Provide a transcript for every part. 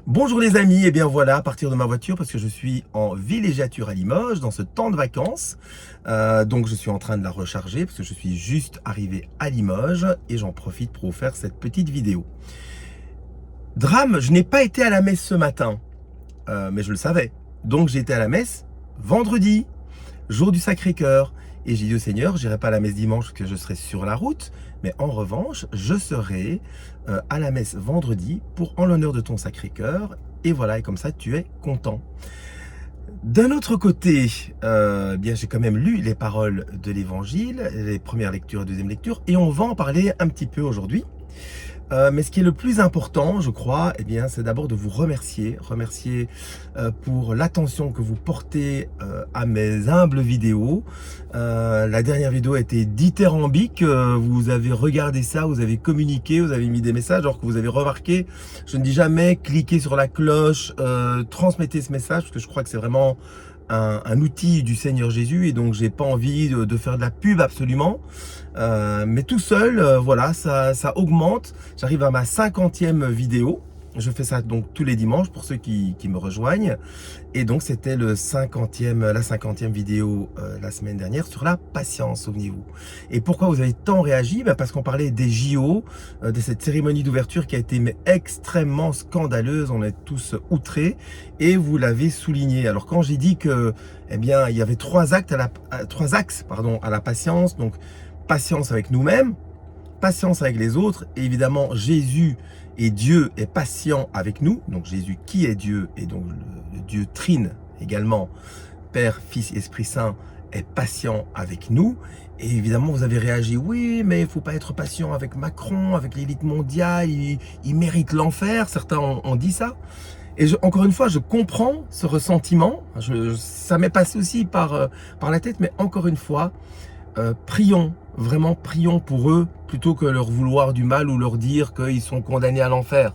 Bonjour les amis, et bien voilà, à partir de ma voiture, parce que je suis en villégiature à Limoges, dans ce temps de vacances. Donc je suis en train de la recharger, parce que je suis juste arrivé à Limoges, et j'en profite pour vous faire cette petite vidéo. Drame, je n'ai pas été à la messe ce matin, mais je le savais. Donc j'ai été à la messe vendredi, jour du Sacré-Cœur. Et j'ai dit au Seigneur, j'irai pas à la messe dimanche, parce que je serai sur la route, mais en revanche, je serai à la messe vendredi en l'honneur de ton Sacré-Cœur. Et voilà, et comme ça, tu es content. D'un autre côté, bien j'ai quand même lu les paroles de l'Évangile, les premières lectures et deuxième lecture, et on va en parler un petit peu aujourd'hui. Mais ce qui est le plus important, je crois, eh bien, c'est d'abord de vous remercier pour l'attention que vous portez à mes humbles vidéos. La dernière vidéo a été dithyrambique, vous avez regardé ça, vous avez communiqué, vous avez mis des messages, alors que vous avez remarqué, je ne dis jamais cliquez sur la cloche, transmettez ce message, parce que je crois que c'est vraiment un outil du Seigneur Jésus, et donc j'ai pas envie de faire de la pub absolument, mais tout seul, voilà, ça augmente. J'arrive à ma 50e vidéo. Je fais ça donc tous les dimanches pour ceux qui me rejoignent. Et donc c'était la 50e vidéo la semaine dernière sur la patience, souvenez-vous. Et pourquoi vous avez tant réagi? Parce qu'on parlait des JO, de cette cérémonie d'ouverture qui a été extrêmement scandaleuse. On est tous outrés et vous l'avez souligné. Alors quand j'ai dit que, eh bien, il y avait trois axes à la patience, donc patience avec nous-mêmes, patience avec les autres, et évidemment Jésus et Dieu est patient avec nous, donc Jésus qui est Dieu, et donc le Dieu trine également, Père, Fils, Esprit Saint, est patient avec nous. Et évidemment vous avez réagi, oui mais il ne faut pas être patient avec Macron, avec l'élite mondiale, il mérite l'enfer, certains ont dit ça. Et encore une fois, je comprends ce ressentiment, ça m'est passé aussi par la tête, mais encore une fois, prions, vraiment prions pour eux, plutôt que leur vouloir du mal ou leur dire qu'ils sont condamnés à l'enfer,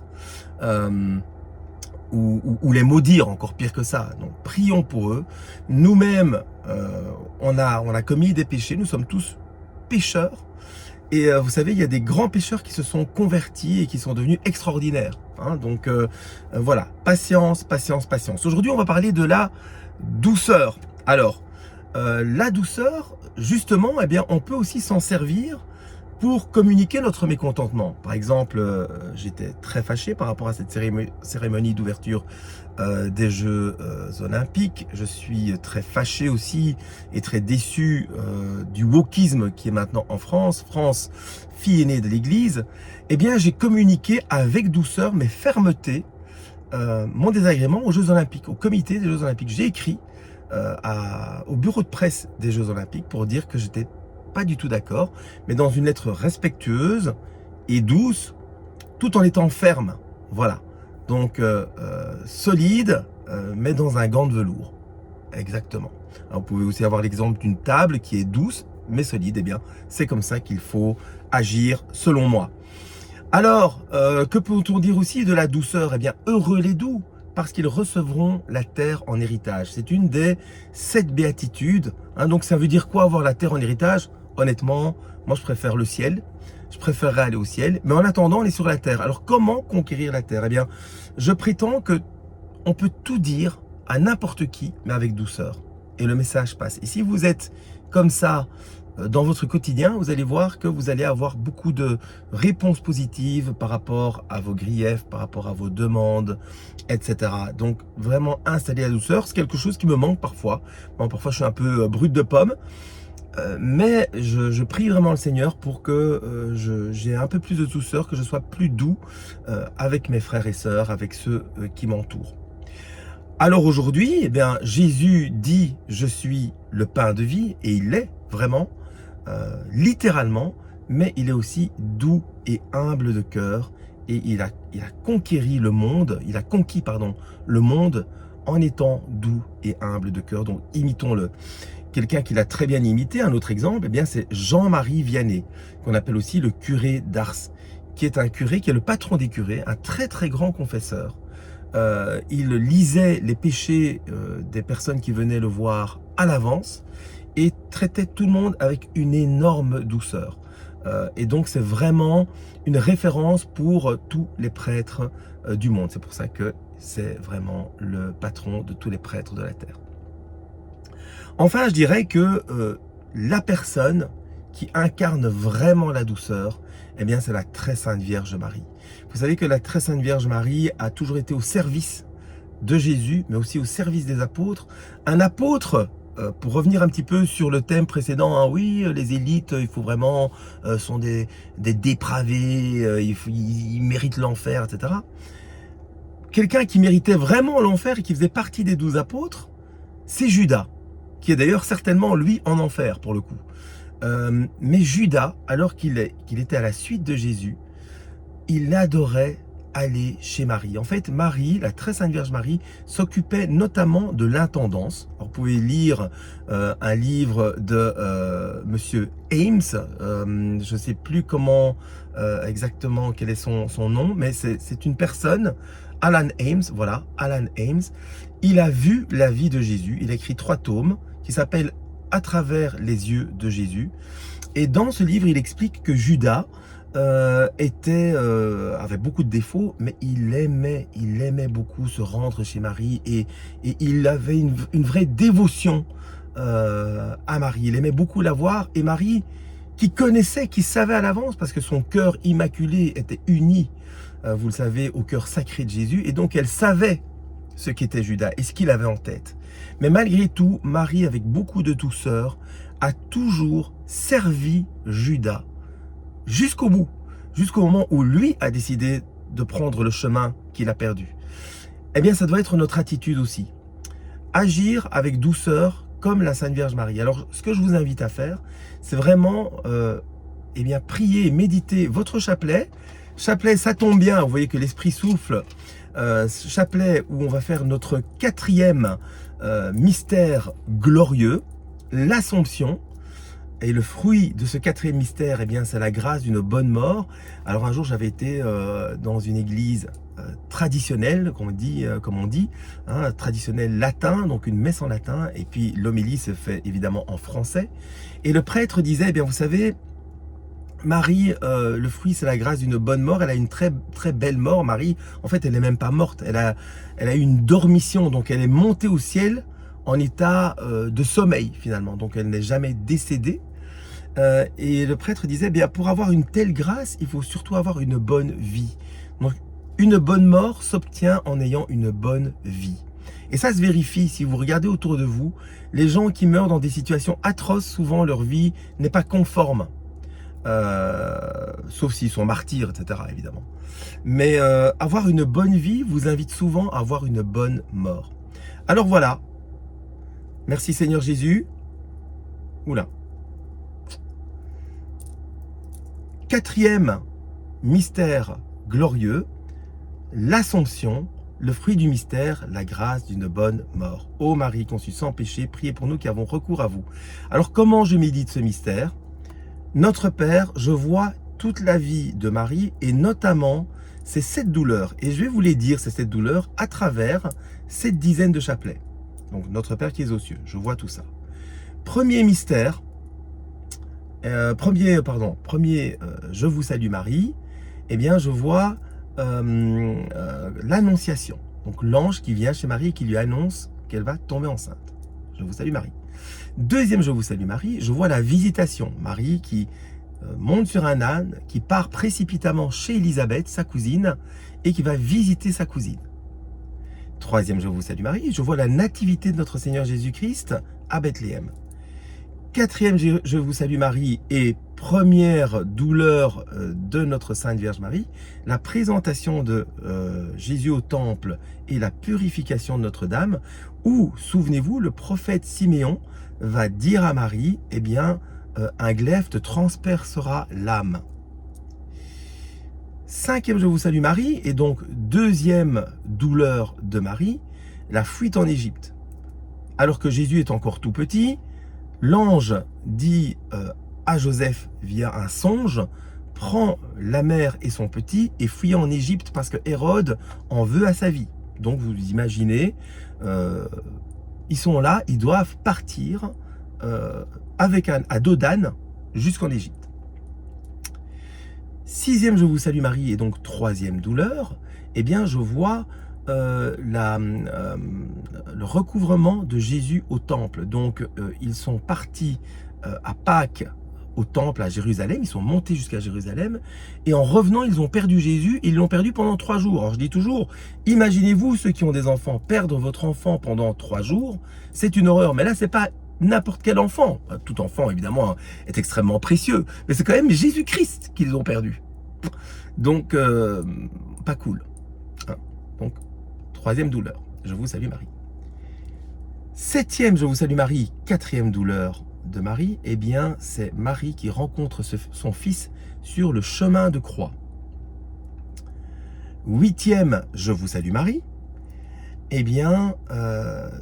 ou les maudire, encore pire que ça. Donc prions pour eux. Nous-mêmes, on a commis des péchés, nous sommes tous pécheurs, et vous savez, il y a des grands pécheurs qui se sont convertis et qui sont devenus extraordinaires, hein. Donc voilà, patience, patience, patience. Aujourd'hui, on va parler de la douceur. Alors, la douceur, justement, eh bien, on peut aussi s'en servir pour communiquer notre mécontentement. Par exemple, j'étais très fâché par rapport à cette cérémonie d'ouverture des Jeux Olympiques. Je suis très fâché aussi et très déçu du wokisme qui est maintenant en France. France, fille aînée de l'Église. Eh bien, j'ai communiqué avec douceur mais fermeté mon désagrément aux Jeux Olympiques, au comité des Jeux Olympiques. J'ai écrit au bureau de presse des Jeux Olympiques pour dire que j'étais pas du tout d'accord, mais dans une lettre respectueuse et douce, tout en étant ferme. Voilà. Donc solide, mais dans un gant de velours. Exactement. Alors, vous pouvez aussi avoir l'exemple d'une table qui est douce, mais solide. Eh bien, c'est comme ça qu'il faut agir, selon moi. Alors, que peut-on dire aussi de la douceur? Eh bien, heureux les doux, parce qu'ils recevront la terre en héritage. C'est une des 7 béatitudes, hein. Donc ça veut dire quoi avoir la terre en héritage? Honnêtement, moi je préfère le ciel, je préférerais aller au ciel, mais en attendant on est sur la terre. Alors comment conquérir la terre? Eh bien, je prétends que on peut tout dire à n'importe qui, mais avec douceur, et le message passe. Et si vous êtes comme ça dans votre quotidien, vous allez voir que vous allez avoir beaucoup de réponses positives par rapport à vos griefs, par rapport à vos demandes, etc. Donc vraiment installer la douceur, c'est quelque chose qui me manque parfois. Bon, parfois je suis un peu brut de pomme, mais je prie vraiment le Seigneur pour que j'ai un peu plus de douceur, que je sois plus doux avec mes frères et sœurs, avec ceux qui m'entourent. Alors aujourd'hui, eh bien, Jésus dit « Je suis le pain de vie » et il l'est vraiment, littéralement, mais il est aussi doux et humble de cœur, et il a conquis le monde, le monde en étant doux et humble de cœur. Donc imitons-le. Quelqu'un qui l'a très bien imité, un autre exemple, eh bien c'est Jean-Marie Vianney, qu'on appelle aussi le curé d'Ars, qui est un curé, qui est le patron des curés, un très très grand confesseur. Il lisait les péchés des personnes qui venaient le voir à l'avance et traitait tout le monde avec une énorme douceur. Et donc c'est vraiment une référence pour tous les prêtres du monde. C'est pour ça que c'est vraiment le patron de tous les prêtres de la terre. Enfin, je dirais que la personne qui incarne vraiment la douceur, eh bien, c'est la très sainte Vierge Marie. Vous savez que la très sainte Vierge Marie a toujours été au service de Jésus, mais aussi au service des apôtres. Un apôtre, pour revenir un petit peu sur le thème précédent, hein, oui, les élites, il faut vraiment, sont des dépravés, ils méritent l'enfer, etc. Quelqu'un qui méritait vraiment l'enfer et qui faisait partie des 12 apôtres, c'est Judas, qui est d'ailleurs certainement, lui, en enfer, pour le coup. Mais Judas, alors qu'il était à la suite de Jésus, il adorait aller chez Marie. En fait, Marie, la très sainte Vierge Marie, s'occupait notamment de l'intendance. Vous pouvez lire un livre de Monsieur Ames, je ne sais plus comment exactement quel est son nom, mais c'est une personne, Alan Ames, voilà, Alan Ames. Il a vu la vie de Jésus, il a écrit 3 tomes qui s'appellent À travers les yeux de Jésus. Et dans ce livre, il explique que Judas avait beaucoup de défauts, mais il aimait beaucoup se rendre chez Marie et il avait une vraie dévotion à Marie. Il aimait beaucoup la voir, et Marie, qui connaissait, qui savait à l'avance, parce que son cœur immaculé était uni, vous le savez, au cœur sacré de Jésus, et donc elle savait ce qu'était Judas et ce qu'il avait en tête. Mais malgré tout, Marie, avec beaucoup de douceur, a toujours servi Judas jusqu'au bout, jusqu'au moment où lui a décidé de prendre le chemin qu'il a perdu. Eh bien, ça doit être notre attitude aussi. Agir avec douceur comme la Sainte Vierge Marie. Alors, ce que je vous invite à faire, c'est vraiment eh bien, prier et méditer votre chapelet. Chapelet, ça tombe bien, vous voyez que l'Esprit souffle. Chapelet où on va faire notre 4e mystère glorieux, l'Assomption. Et le fruit de ce 4e mystère, eh bien, c'est la grâce d'une bonne mort. Alors un jour, j'avais été dans une église traditionnelle, comme on dit, hein, traditionnelle latin, donc une messe en latin, et puis l'homélie se fait évidemment en français. Et le prêtre disait, eh bien, vous savez, Marie, le fruit, c'est la grâce d'une bonne mort. Elle a une très très belle mort. Marie, en fait, elle n'est même pas morte. Elle a eu une dormition, donc elle est montée au ciel en état de sommeil finalement. Donc elle n'est jamais décédée. Et le prêtre disait, eh bien, pour avoir une telle grâce, il faut surtout avoir une bonne vie. Donc, une bonne mort s'obtient en ayant une bonne vie. Et ça se vérifie, si vous regardez autour de vous, les gens qui meurent dans des situations atroces, souvent leur vie n'est pas conforme. Sauf s'ils sont martyrs, etc., évidemment. Mais avoir une bonne vie vous invite souvent à avoir une bonne mort. Alors voilà. Merci Seigneur Jésus. Oula. 4e mystère glorieux, l'Assomption, le fruit du mystère, la grâce d'une bonne mort. Ô Marie conçue sans péché, priez pour nous qui avons recours à vous. Alors comment je médite ce mystère? Notre Père, je vois toute la vie de Marie et notamment ces 7 douleurs. Et je vais vous les dire, ces 7 douleurs, à travers cette dizaine de chapelets. Donc Notre Père qui est aux cieux, je vois tout ça. Premier mystère, je vous salue Marie, eh bien je vois l'annonciation. Donc l'ange qui vient chez Marie et qui lui annonce qu'elle va tomber enceinte. Je vous salue Marie. Deuxième je vous salue Marie, je vois la visitation. Marie qui monte sur un âne, qui part précipitamment chez Élisabeth, sa cousine, et qui va visiter sa cousine. Troisième je vous salue Marie, je vois la nativité de notre Seigneur Jésus-Christ à Bethléem. Quatrième, je vous salue Marie, et première douleur de notre Sainte Vierge Marie, la présentation de Jésus au temple et la purification de Notre-Dame, où, souvenez-vous, le prophète Siméon va dire à Marie, eh bien, un glaive te transpercera l'âme. Cinquième, je vous salue Marie, et donc deuxième douleur de Marie, la fuite en Égypte. Alors que Jésus est encore tout petit, l'ange dit à Joseph via un songe, prends la mère et son petit et fuis en Égypte parce que Hérode en veut à sa vie. Donc vous imaginez, ils sont là, ils doivent partir à dos d'âne jusqu'en Égypte. Sixième, je vous salue Marie, et donc troisième douleur, eh bien je vois le recouvrement de Jésus au temple. Donc ils sont partis à Pâques au temple à Jérusalem, ils sont montés jusqu'à Jérusalem, et en revenant, ils ont perdu Jésus, et ils l'ont perdu pendant 3 jours. Alors je dis toujours, imaginez-vous ceux qui ont des enfants, perdre votre enfant pendant 3 jours, c'est une horreur. Mais là, c'est pas n'importe quel enfant. Tout enfant, évidemment, est extrêmement précieux, mais c'est quand même Jésus-Christ qu'ils ont perdu. Donc, pas cool. Hein. Donc, 3e douleur, je vous salue Marie. 7e, je vous salue Marie, 4e douleur de Marie, eh bien, c'est Marie qui rencontre son fils sur le chemin de croix. 8e, je vous salue Marie, eh bien,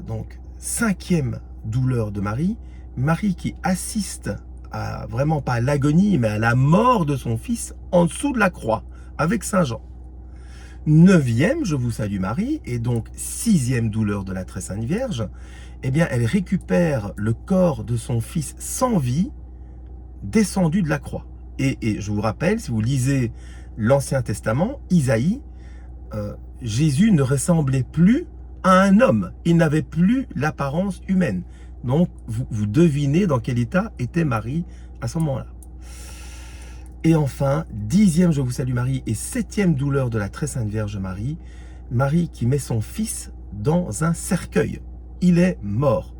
donc, 5e douleur de Marie, Marie qui assiste à, vraiment pas à l'agonie, mais à la mort de son fils en dessous de la croix, avec Saint Jean. 9e, je vous salue Marie, et donc 6e douleur de la Très Sainte Vierge, eh bien, elle récupère le corps de son fils sans vie, descendu de la croix. Et je vous rappelle, si vous lisez l'Ancien Testament, Isaïe, Jésus ne ressemblait plus à un homme. Il n'avait plus l'apparence humaine. Donc, vous devinez dans quel état était Marie à ce moment-là. Et enfin, 10e, je vous salue Marie, et 7e douleur de la Très Sainte Vierge Marie, Marie qui met son fils dans un cercueil. Il est mort.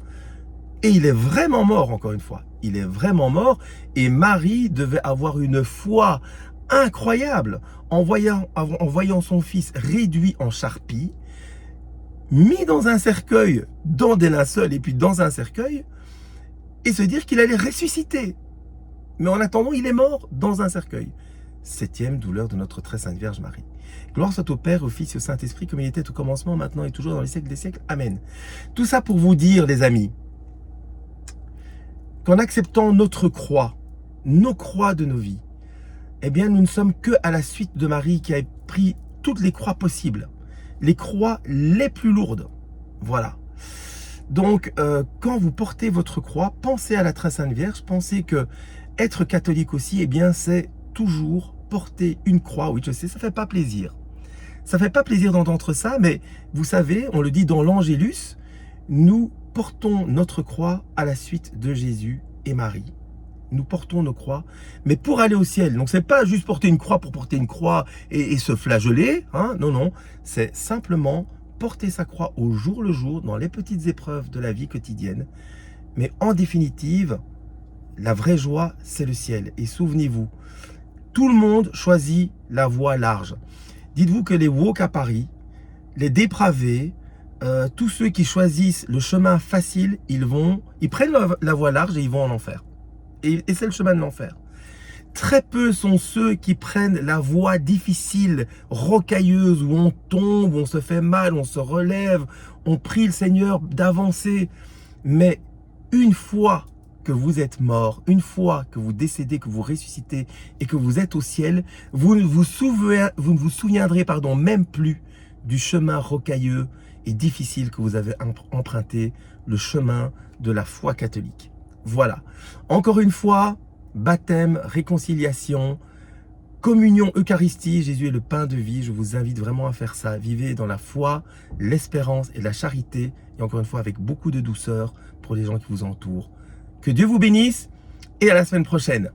Et il est vraiment mort, encore une fois. Il est vraiment mort, et Marie devait avoir une foi incroyable en voyant son fils réduit en charpie, mis dans un cercueil, dans des linceuls, et puis dans un cercueil, et se dire qu'il allait ressusciter. Mais en attendant, il est mort dans un cercueil. 7e douleur de notre Très Sainte Vierge Marie. Gloire soit au Père, au Fils et au Saint-Esprit, comme il était au commencement, maintenant et toujours dans les siècles des siècles. Amen. Tout ça pour vous dire, les amis, qu'en acceptant notre croix, nos croix de nos vies, eh bien, nous ne sommes que à la suite de Marie qui a pris toutes les croix possibles, les croix les plus lourdes. Voilà. Donc, quand vous portez votre croix, pensez à la Très Sainte Vierge, pensez que être catholique aussi, eh bien, c'est toujours porter une croix. Oui, je sais, ça fait pas plaisir. Ça fait pas plaisir d'entendre ça, mais vous savez, on le dit dans l'Angélus, nous portons notre croix à la suite de Jésus et Marie. Nous portons nos croix, mais pour aller au ciel. Donc, c'est pas juste porter une croix pour porter une croix et se flageoler. Hein, non, non. C'est simplement porter sa croix au jour le jour, dans les petites épreuves de la vie quotidienne. Mais en définitive, la vraie joie, c'est le ciel. Et souvenez-vous, tout le monde choisit la voie large. Dites-vous que les woke à Paris, les dépravés, tous ceux qui choisissent le chemin facile, ils prennent la voie large et ils vont en enfer. Et c'est le chemin de l'enfer. Très peu sont ceux qui prennent la voie difficile, rocailleuse, où on tombe, où on se fait mal, on se relève, on prie le Seigneur d'avancer. Mais une fois que vous êtes mort, une fois que vous décédez, que vous ressuscitez et que vous êtes au ciel, vous ne vous souviendrez même plus du chemin rocailleux et difficile que vous avez emprunté, le chemin de la foi catholique. Voilà. Encore une fois, baptême, réconciliation, communion, Eucharistie, Jésus est le pain de vie. Je vous invite vraiment à faire ça. Vivez dans la foi, l'espérance et la charité. Et encore une fois, avec beaucoup de douceur pour les gens qui vous entourent. Que Dieu vous bénisse et à la semaine prochaine.